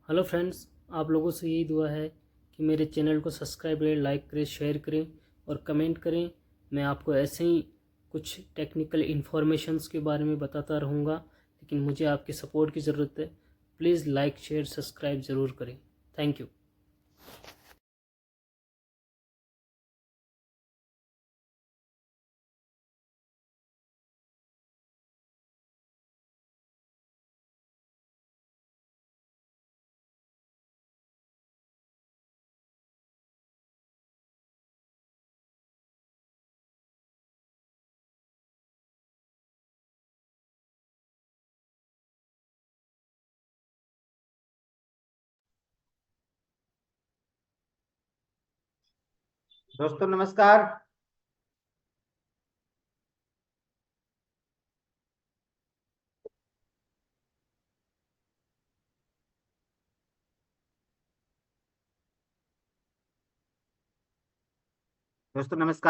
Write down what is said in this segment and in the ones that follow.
Hello friends, आप लोगों से यही दुआ है कि मेरे चैनल को सब्सक्राइब करें, लाइक करें, शेयर करें और कमेंट करें। मैं आपको ऐसे ही कुछ टेक्निकल इन्फॉर्मेशंस के बारे में बताता रहूँगा, लेकिन मुझे आपके सपोर्ट की ज़रूरत है। प्लीज़ लाइक, शेयर, सब्सक्राइब ज़रूर करें। Thank you. दोस्तों नमस्कार।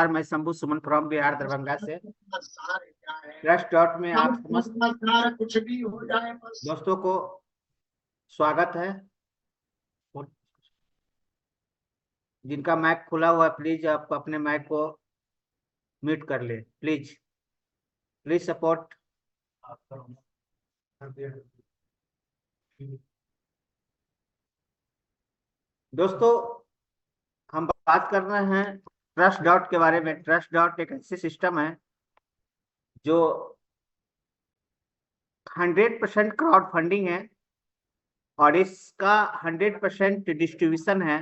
मैं शंभू सुमन फ्रॉम बिहार दरभंगा से ट्रस्ट डॉट में आप समस्त कुछ भी हो जाए दोस्तों को स्वागत है। जिनका माइक खुला हुआ है प्लीज आप अपने माइक को म्यूट कर ले। Please please support. दोस्तों हम बात कर रहे हैं ट्रस्ट डॉट के बारे में। ट्रस्ट डॉट एक ऐसी सिस्टम है जो 100% क्राउड फंडिंग है और इसका 100% डिस्ट्रीब्यूशन है।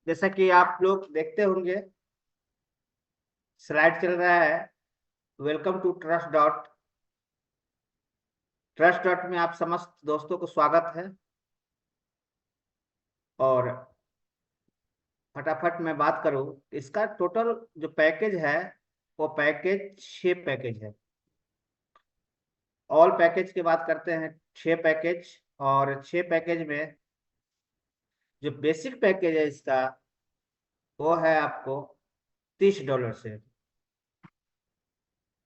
जैसा कि आप लोग देखते होंगे स्लाइड चल रहा है। Welcome to Trust Dot. Trust Dot में आप समस्त दोस्तों को स्वागत है। और फटाफट मैं बात करूं, इसका टोटल जो पैकेज है वो पैकेज 6 पैकेज है। ऑल पैकेज की बात करते हैं 6 पैकेज। और 6 पैकेज में जो बेसिक पैकेज है इसका वो है आपको $30 से।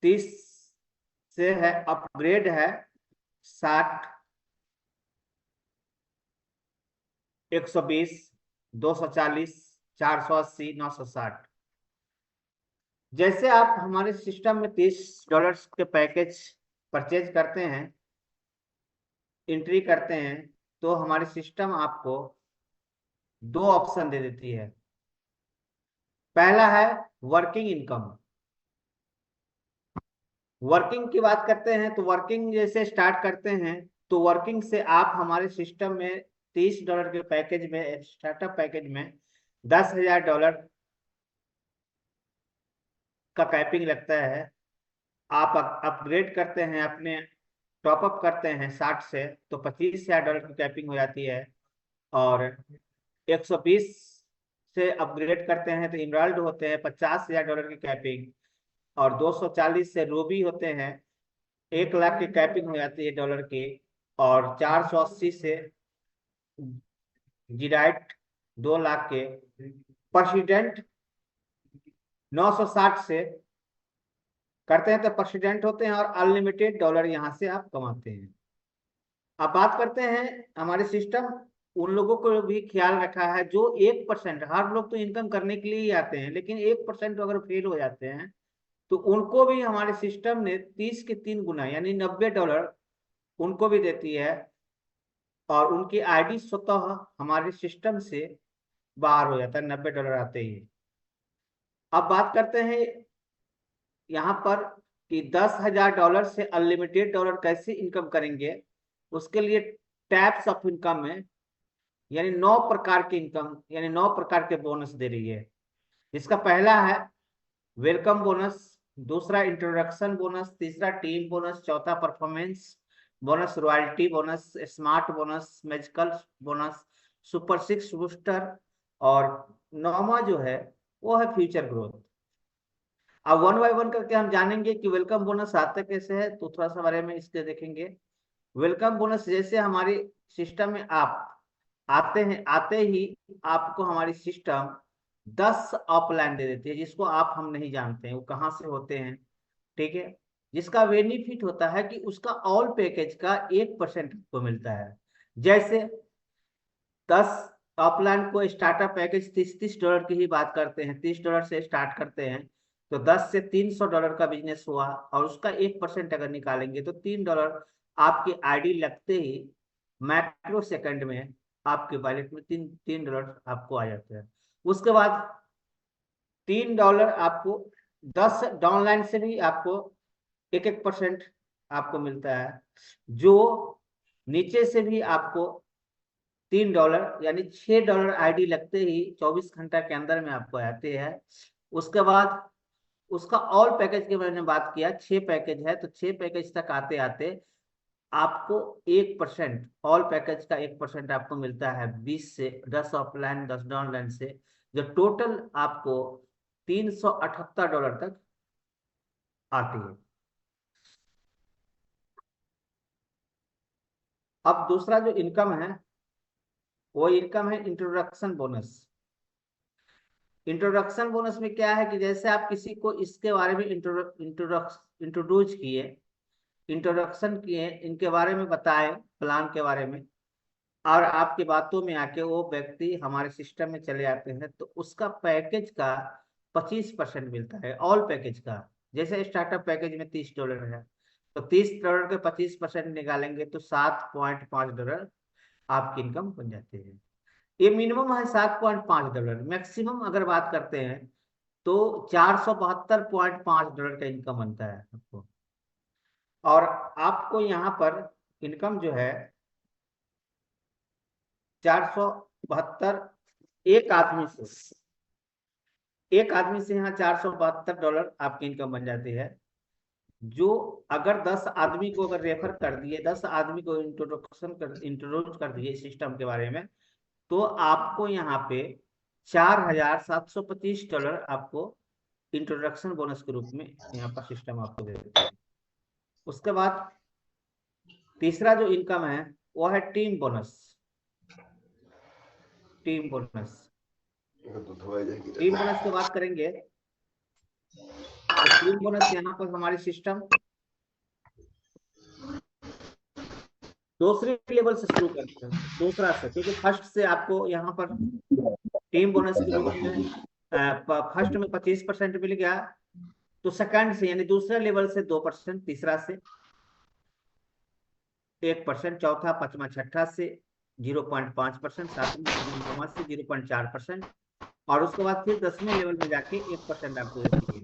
30 से है अपग्रेड है 60, 120, 240, 480, 960। जैसे आप हमारे सिस्टम में $30 के पैकेज परचेज करते हैं, एंट्री करते हैं, तो हमारी सिस्टम आपको 2 ऑप्शन दे देती है। पहला है वर्किंग इनकम। वर्किंग की बात करते हैं तो वर्किंग जैसे स्टार्ट करते हैं तो वर्किंग से आप हमारे सिस्टम में $30 के पैकेज में, स्टार्टअप पैकेज में $10,000 का कैपिंग लगता है। आप अपग्रेड करते हैं, अपने टॉपअप करते हैं 60 से तो $25,000 की कैपिंग हो जाती है। और 120 से अपग्रेड करते हैं तो इमराल्ड होते हैं $50,000 की कैपिंग। और 240 से रूबी होते हैं 1 लाख की कैपिंग हो जाती है डॉलर की। और 480 से जीराइट 2 लाख के। प्रेसिडेंट 960 से करते हैं तो प्रेसिडेंट होते हैं और अनलिमिटेड डॉलर यहाँ से आप कमाते हैं। अब बात करते हैं हमारे सिस्टम उन लोगों को भी ख्याल रखा है जो 1%, हर लोग तो इनकम करने के लिए ही आते हैं, लेकिन 1% अगर फेल हो जाते हैं तो उनको भी हमारे सिस्टम ने 30 के 3 गुना यानी $90 उनको भी देती है। और उनकी आईडी स्वतः हमारे सिस्टम से बाहर हो जाता है $90 आते ही। अब बात करते हैं यहाँ पर कि $10,000 से अनलिमिटेड डॉलर कैसे इनकम करेंगे। उसके लिए टैप्स ऑफ इनकम है, यानी 9 प्रकार की इनकम, यानी 9 प्रकार के बोनस दे रही है। इसका पहला है वेलकम बोनस, दूसरा इंट्रोडक्शन बोनस, तीसरा टीम बोनस, चौथा performance bonus, royalty bonus, smart bonus, magical bonus, super 6 booster. और 9वां जो है वो है फ्यूचर ग्रोथ। अब वन बाय वन करके हम जानेंगे कि वेलकम बोनस आता कैसे है, तो थोड़ा सा बारे में इसके देखेंगे। वेलकम बोनस जैसे हमारे सिस्टम में आप आते हैं, आते ही आपको हमारी सिस्टम 10 अपलाइन दे देती है जिसको आप हम नहीं जानते हैं वो कहाँ से होते हैं। ठीक है, जिसका बेनिफिट होता है कि उसका ऑल पैकेज का 1% को मिलता है। जैसे 10 ऑफलाइन को स्टार्टअप पैकेज $30 की ही बात करते हैं, $30 से स्टार्ट करते हैं, तो 10 से $300 का बिजनेस हुआ और उसका 1% अगर निकालेंगे तो $3 आपकी आईडी लगते ही माइक्रो सेकंड में आपके वॉलेट में $3 आपको आ जाते हैं। उसके बाद $3 आपको 10 डाउनलाइन से भी आपको 1% आपको मिलता है, जो नीचे से भी आपको $3 यानी $6 आईडी लगते ही 24 घंटा के अंदर में आपको आते हैं। उसके बाद उसका ऑल पैकेज की मैंने बात किया, 6 पैकेज है, तो 6 पैकेज तक आते आते आपको 1% ऑल पैकेज का 1% आपको मिलता है 20 से 10 ऑफलाइन 10 ऑनलाइन से, जो टोटल आपको $378 तक आती है। अब दूसरा जो इनकम है वो इनकम है इंट्रोडक्शन बोनस। इंट्रोडक्शन बोनस में क्या है कि जैसे आप किसी को इसके बारे में इंट्रोड्यूस किए, इंट्रोडक्शन किए, इनके बारे में बताए, प्लान के बारे में, और आपकी बातों में आके वो व्यक्ति हमारे सिस्टम में चले आते हैं, तो उसका पैकेज का 25% मिलता है ऑल पैकेज का। जैसे स्टार्टअप पैकेज में $30 है, तो $30 के 25% निकालेंगे तो $7.5 आपकी इनकम बन जाती है। ये मिनिमम है $7.5। मैक्सिमम अगर बात करते हैं तो $472.5 का इनकम बनता है आपको। और आपको यहाँ पर इनकम जो है 472 एक आदमी से यहाँ $472 आपकी इनकम बन जाती है। जो अगर 10 आदमी को अगर रेफर कर दिए, 10 आदमी को इंट्रोड्यूस कर दिए सिस्टम के बारे में, तो आपको यहाँ पे $4725 आपको इंट्रोडक्शन बोनस के रूप में यहाँ पर सिस्टम आपको दे देता है। उसके बाद तीसरा जो इनकम है वो है टीम बोनस। टीम बोनस की बात करेंगे तो टीम बोनस यहाँ पर हमारी सिस्टम दूसरे लेवल से शुरू करते हैं, दूसरा से, क्योंकि फर्स्ट से आपको यहाँ पर टीम बोनस के रूप में फर्स्ट में 25% मिल गया, तो सेकंड से यानी दूसरे लेवल से 2%, तीसरा से 1%, चौथा पांचवा छठा से 0.5%, सातवां से 0.4%, और उसके बाद फिर 10वें लेवल में जाके 1% आपको देंगे।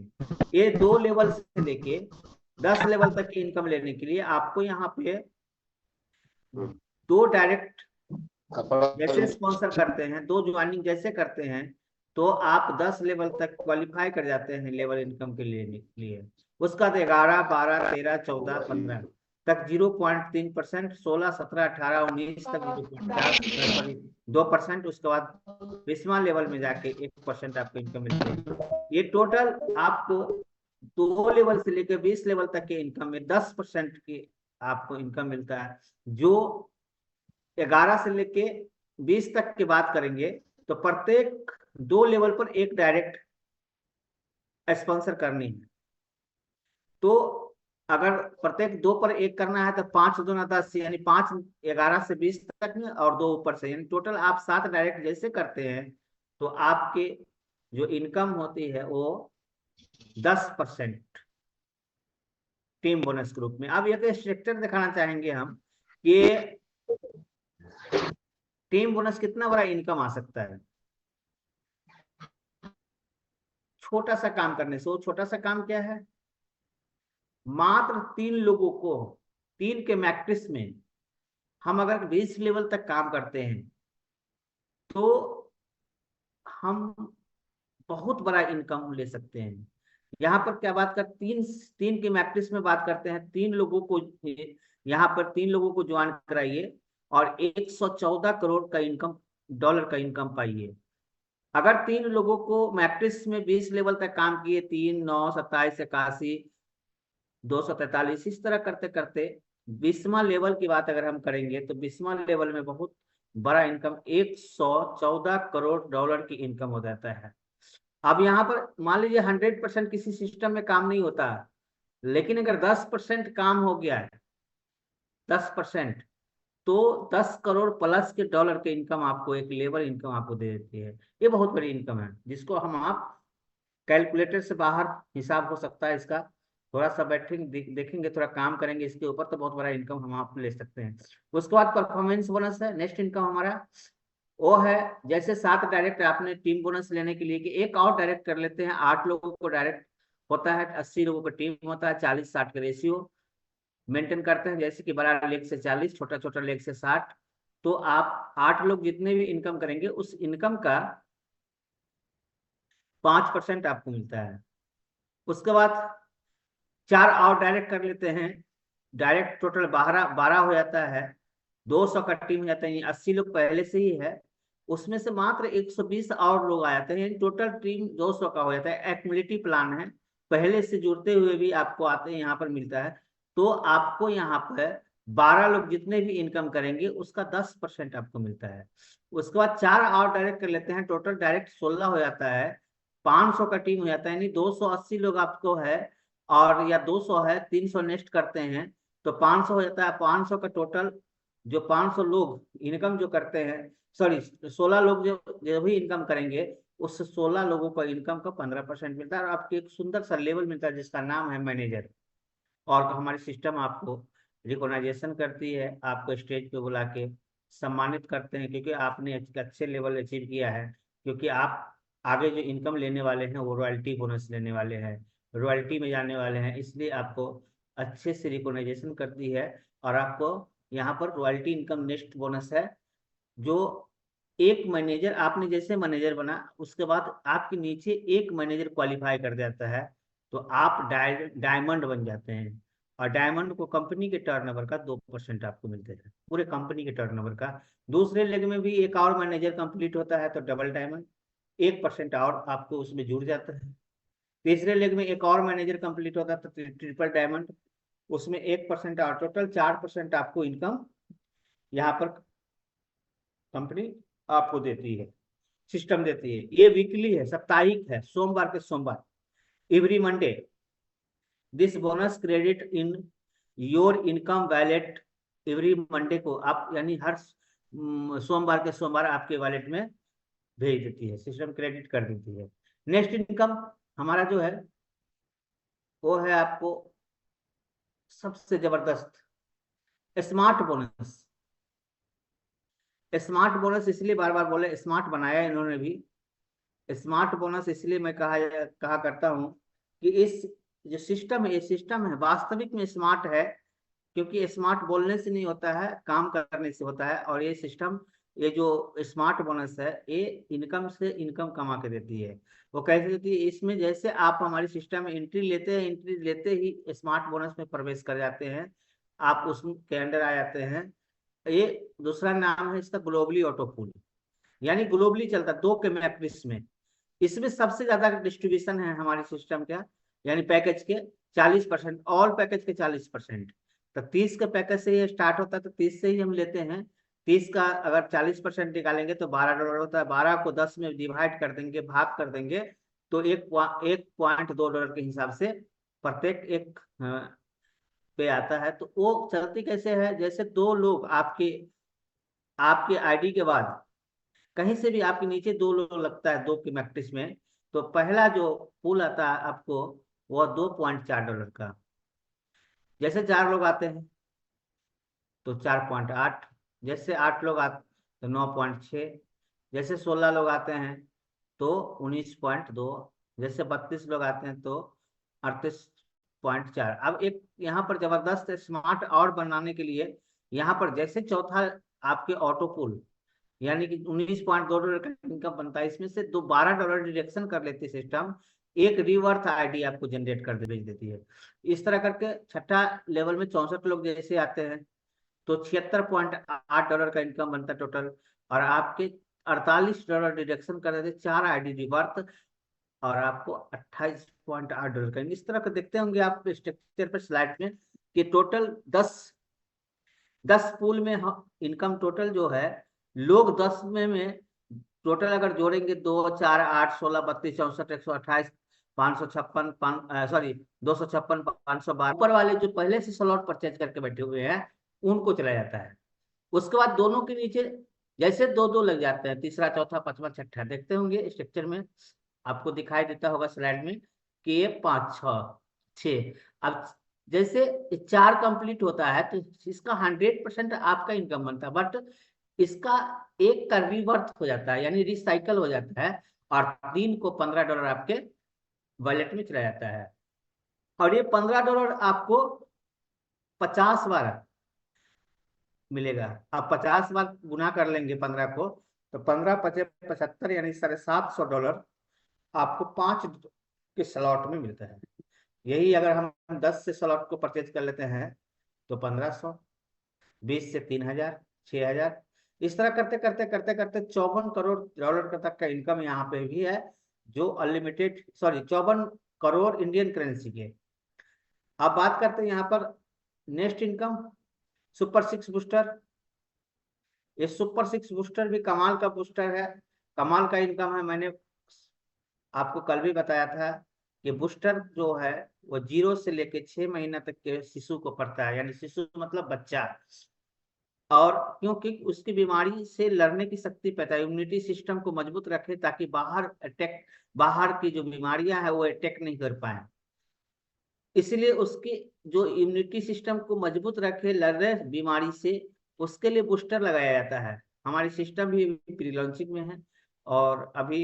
ये 2 लेवल से लेके 10 लेवल तक की इनकम लेने के लिए आपको यहाँ पे 2 डायरेक्ट जैसे स्पॉन्सर करते हैं, 2 ज्वाइनिंग जैसे करते हैं, तो आप 10 लेवल तक क्वालिफाई कर जाते हैं लेवल इनकम के लिए। उसका 11, 12, 13, 14, 15 तक 0.3%, 16, 17, 18, 19 तक 2%, उसके बाद 20वां लेवल में जाके 1% आपको इनकम मिलती है। ये टोटल आपको 2 लेवल से लेकर 20 लेवल तक के इनकम में 10% की आपको इनकम मिलता है। जो 11 से लेके 20 तक की बात करेंगे तो प्रत्येक 2 लेवल पर एक डायरेक्ट स्पॉन्सर करनी है। तो अगर प्रत्येक 2 पर एक करना है तो 5 दूना 10, यानी 5 11 से 20 तक में और 2 ऊपर से, यानी टोटल आप 7 डायरेक्ट जैसे करते हैं तो आपके जो इनकम होती है वो 10% टीम बोनस ग्रुप में। अब एक स्ट्रक्चर दिखाना चाहेंगे हम कि टीम बोनस कितना बड़ा इनकम आ सकता है छोटा सा काम करने से। वो छोटा सा काम क्या है, मात्र 3 लोगों को, 3 के मैट्रिक्स में हम अगर 20 लेवल तक काम करते हैं तो हम बहुत बड़ा इनकम ले सकते हैं। यहाँ पर क्या बात कर, 3 के मैट्रिक्स में बात करते हैं, 3 लोगों को, यहाँ पर 3 लोगों को ज्वाइन कराइए और 114 करोड़ का इनकम, डॉलर का इनकम पाइए। अगर 3 लोगों को मैट्रिक्स में 20 लेवल तक काम किए, 3, 9, 27, 81, 243, इस तरह करते करते 20वां लेवल की बात अगर हम करेंगे तो 20वां लेवल में बहुत बड़ा इनकम, 114 करोड़ डॉलर की इनकम हो जाता है। अब यहाँ पर मान लीजिए 100% किसी सिस्टम में काम नहीं होता, लेकिन अगर 10% काम हो गया है, 10%, तो 10 करोड़ प्लस के डॉलर के इनकम आपको, एक लेबर इनकम आपको दे देती है। ये बहुत बड़ी इनकम है, जिसको हम आप कैलकुलेटर से बाहर हिसाब हो सकता है इसका। थोड़ा सा बैठेंगे, देखेंगे, थोड़ा काम करेंगे इसके ऊपर, तो बहुत बड़ा इनकम हम आप ले सकते हैं। उसके बाद परफॉर्मेंस बोनस है, नेक्स्ट इनकम हमारा वो है। जैसे 7 डायरेक्ट आपने टीम बोनस लेने के लिए कि एक और डायरेक्ट कर लेते हैं, 8 लोगों को डायरेक्ट होता है, 80 लोगों का टीम होता है, 40-60 का रेशियो मेंटेन करते हैं। जैसे कि बड़ा लेग से 40, छोटा छोटा लेग से 60। तो आप 8 लोग जितने भी इनकम करेंगे, उस इनकम का 5% आपको मिलता है। उसके बाद 4 और डायरेक्ट कर लेते हैं, डायरेक्ट टोटल 12 हो जाता है। 200 का टीम हो जाता है, 80 लोग पहले से ही है, उसमें से मात्र 120 और लोग आ जाते हैं, यानी टोटल टीम 200 का हो जाता है। एक्टिविटी प्लान है, पहले से जुड़ते हुए भी आपको आते हैं, यहाँ पर मिलता है। तो आपको यहाँ पर 12 लोग जितने भी इनकम करेंगे उसका 10% आपको मिलता है। उसके बाद 4 और डायरेक्ट कर लेते हैं, टोटल डायरेक्ट 16 हो जाता है। 500 का टीम हो जाता है, यानी 280 लोग आपको है, और या 200 है, 300 नेक्स्ट करते हैं तो 500 हो जाता है। 500 का टोटल, जो 500 लोग इनकम जो करते हैं, सॉरी 16 लोग जो भी इनकम करेंगे, उस 16 लोगों को इनकम का 15% मिलता है, और आपको एक सुंदर सा लेवल मिलता है जिसका नाम है मैनेजर। और हमारी सिस्टम आपको रिकॉग्नाइजेशन करती है, आपको स्टेज पे बुला के सम्मानित करते हैं, क्योंकि आपने एक अच्छे लेवल अचीव किया है। क्योंकि आप आगे जो इनकम लेने वाले हैं वो रॉयल्टी बोनस लेने वाले हैं, रॉयल्टी में जाने वाले हैं, इसलिए आपको अच्छे से रिकॉग्नाइजेशन करती है। और आपको यहाँ पर रॉयल्टी इनकम नेक्स्ट बोनस है, जो एक मैनेजर, आपने जैसे मैनेजर बना उसके बाद आपके नीचे एक मैनेजर क्वालिफाई कर जाता है, तो आप डायमंड बन जाते हैं। और डायमंड को कंपनी के टर्नओवर का 2% आपको मिलते हैं, पूरे कंपनी के टर्नओवर का। दूसरे लेग में भी एक और मैनेजर कंप्लीट होता है तो डबल डायमंड, 1% और आपको उसमें जुड़ जाता है। तीसरे लेग में एक और मैनेजर कंप्लीट होता है तो ट्रिपल डायमंड, उसमें 1% और, टोटल 4% आपको इनकम यहाँ पर कंपनी आपको देती है, सिस्टम देती है। ये वीकली है, साप्ताहिक है, सोमवार के सोमवार, every Monday this bonus credit in your income wallet. Every Monday को आप, यानी हर सोमवार के सोमवार आपके वैलेट में भेज देती है, सिस्टम क्रेडिट कर देती है। नेक्स्ट इनकम हमारा जो है वो है आपको सबसे जबरदस्त स्मार्ट बोनस। स्मार्ट बोनस इसलिए बार बार बोले, स्मार्ट बनाया इन्होंने भी। स्मार्ट बोनस इसलिए मैं कहा करता हूँ कि इस जो सिस्टम है, ये सिस्टम है वास्तविक में स्मार्ट है, क्योंकि स्मार्ट बोलने से नहीं होता है, काम करने से होता है। और ये सिस्टम, ये जो स्मार्ट बोनस है, ये इनकम से इनकम कमा के देती है। वो कैसे देती है, इसमें जैसे आप हमारे सिस्टम में एंट्री लेते हैं, एंट्री लेते ही स्मार्ट बोनस में प्रवेश कर जाते हैं, आप उसके अंदर आ जाते हैं। ये दूसरा नाम है इसका ग्लोबली ऑटो पूल, यानी ग्लोबली चलता है 2 के मैट्रिक्स में। इसमें सबसे ज्यादा डिस्ट्रीब्यूशन है हमारे सिस्टम का, यानी पैकेज के 40%, ऑल पैकेज के 40%। तो 30 के पैकेज से ये स्टार्ट होता है, तो 30 से ही हम लेते हैं। 30 का अगर 40% निकालेंगे तो $12 होता है, 12 को 10 में डिवाइड कर देंगे, भाग कर देंगे, तो 1.2 डॉलर के हिसाब से प्रत्येक एक पे आता है। तो वो चलती कैसे है, जैसे 2 लोग आपके आपके आईडी के बाद कहीं से भी आपके नीचे 2 लोग लगता है, 2 की मैट्रिक्स में, तो पहला जो पूल आता है आपको, वह $2.4 का। जैसे 4 लोग आते हैं तो 4.8, जैसे 8 लोग आते तो 9.6, जैसे 16 लोग आते हैं तो 19.2, जैसे 32 लोग आते हैं तो 38.4। अब एक यहाँ पर जबरदस्त स्मार्ट और बनाने के लिए, यहाँ पर जैसे चौथा आपके ऑटो पूल, यानी कि $19.2 का इनकम बनता है, इसमें से $12 डिडक्शन कर लेती है सिस्टम, एक रिवर्थ आईडी आपको जनरेट कर दे भेज देती है। इस तरह करके छठा लेवल में 64 लोग जैसे आते हैं तो $76.8 का इनकम बनता है टोटल, और आपके $48 डिडक्शन कर देते, 4 आईडी रिवर्थ, और आपको $28.8 का। इस तरह का देखते होंगे आप स्ट्रक्चर पर स्लाइड में कि टोटल 10 पूल में इनकम टोटल जो है, लोग 10 में टोटल अगर जोड़ेंगे 2, 4, 8, 16, 32, 64, 128, 556 सॉरी 256 512 ऊपर वाले जो पहले से स्लॉट परचेज करके बैठे हुए हैं उनको चला जाता है। उसके बाद दोनों के नीचे जैसे दो दो लग जाते हैं, तीसरा चौथा पांचवा छठा, देखते होंगे स्ट्रक्चर में आपको दिखाई देता होगा स्लाइड में कि ये 5 6 6। अब जैसे 4 कंप्लीट होता है तो इसका 100% आपका इनकम बनता है, बट इसका एक का रिवर्थ हो जाता है यानी रिसाइकल हो जाता है, और 3 को $15 आपके वॉलेट में चला जाता है। और ये $15 आपको 50 बार मिलेगा। आप 50 बार गुना कर लेंगे 15 को, तो 15 पचे 75 यानी $750 आपको 5 के स्लॉट में मिलता है। यही अगर हम 10 से स्लॉट को परचेज कर लेते हैं तो 1500, 20 से 3000, 6000, इस तरह करते करते करते करते $54 करोड़ तक का इनकम यहाँ पे भी है, जो unlimited, sorry 54 crore Indian currency के। अब बात करते हैं यहाँ पर नेक्स्ट इनकम, सुपर 6 बूस्टर। ये सुपर 6 बूस्टर भी कमाल का बूस्टर है, कमाल का इनकम है। मैंने आपको कल भी बताया था कि बूस्टर जो है वो 0 से लेके 6 महीना तक के शिशु को पड़ता है, यानी शिशु मतलब बच्चा। और क्योंकि उसकी बीमारी से लड़ने की शक्ति पैदा, इम्यूनिटी सिस्टम को मजबूत रखे ताकि बाहर की जो बीमारियां हैं वो अटैक नहीं कर पाए, इसलिए उसकी जो इम्यूनिटी सिस्टम को मजबूत रखे, लड़े बीमारी से, उसके लिए बूस्टर लगाया जाता है। हमारी सिस्टम भी प्री लॉन्चिंग में है और अभी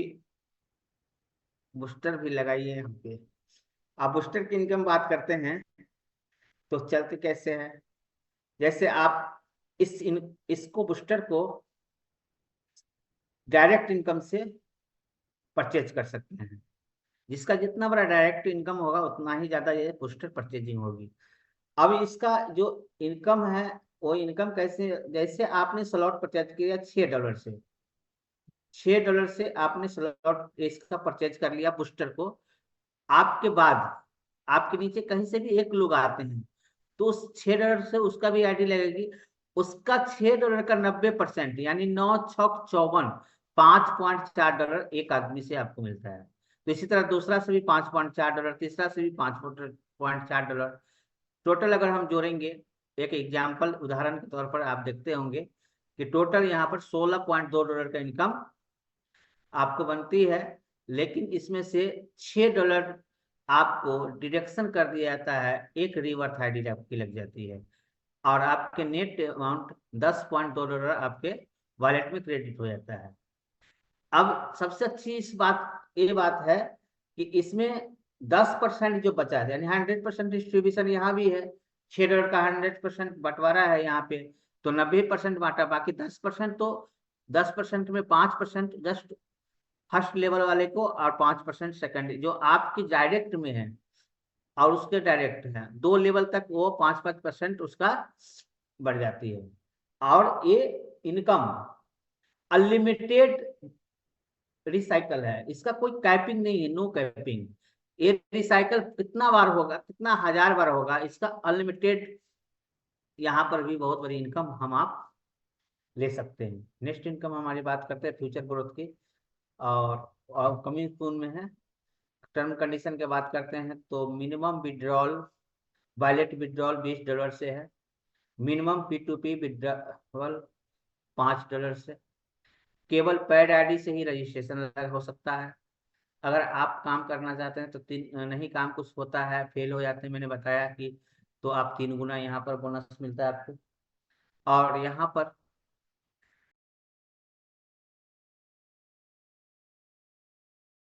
बूस्टर भी लगाइए यहाँ पे। आप बूस्टर की इनकम बात करते हैं तो चलते कैसे है, जैसे आप इसको बूस्टर को डायरेक्ट इनकम से परचेज कर सकते हैं। जिसका जितना बड़ा डायरेक्ट इनकम होगा उतना ही ज्यादा ये बूस्टर परचेजिंग होगी। अब इसका जो इनकम है वो इनकम कैसे, जैसे आपने स्लॉट परचेज किया $6 से, $6 से आपने स्लॉट इसका परचेज कर लिया बूस्टर को। आपके बाद आपके नीचे कहीं से भी एक लोग आते हैं तो उस $6 से उसका भी आईडी लगेगी। उसका $6 का 90% यानी 9 6 54, $5.4 एक आदमी से आपको मिलता है। तो इसी तरह दूसरा से भी $5.4, तीसरा से भी $5.4। टोटल अगर हम जोड़ेंगे, एक एग्जाम्पल उदाहरण के तौर पर आप देखते होंगे कि टोटल यहाँ पर $16.2 का इनकम आपको बनती है, लेकिन इसमें से $6 आपको डिडक्शन कर दिया जाता है, एक रिवर्थ आईडी आपकी लग जाती है, और आपके नेट अमाउंट $10.2 आपके वॉलेट में क्रेडिट हो जाता है। अब सबसे अच्छी इस बात ये बात है कि इसमें 10% जो बचा है, यानी 100% डिस्ट्रीब्यूशन यहाँ भी है, $6 का 100% बंटवारा है यहाँ पे, तो 90% बांटा, बाकी 10% तो 10% में 5% जस्ट फर्स्ट लेवल वाले को और 5% सेकंड जो आपकी डायरेक्ट में है और उसके डायरेक्ट है, 2 लेवल तक वो 5-5% उसका बढ़ जाती है। और ये इनकम अनलिमिटेड रिसाइकल है, इसका कोई कैपिंग नहीं है, नो कैपिंग। ये रिसाइकल कितना बार होगा, कितना हजार बार होगा, इसका अनलिमिटेड। यहाँ पर भी बहुत बड़ी इनकम हम आप ले सकते हैं। नेक्स्ट इनकम हमारी बात करते हैं फ्यूचर ग्रोथ की, और कमिंग सून में है। टर्म कंडीशन की बात करते हैं तो मिनिमम विड्रॉल, वॉलेट विड्रॉल $20 से है, मिनिमम P2P विड्रॉल $5 से, केवल पैड आईडी से ही रजिस्ट्रेशन हो सकता है। अगर आप काम करना चाहते हैं तो नहीं काम कुछ होता है, फेल हो जाते हैं, मैंने बताया कि, तो आप 3 गुना यहाँ पर बोनस मिलता है आपको। और यहाँ पर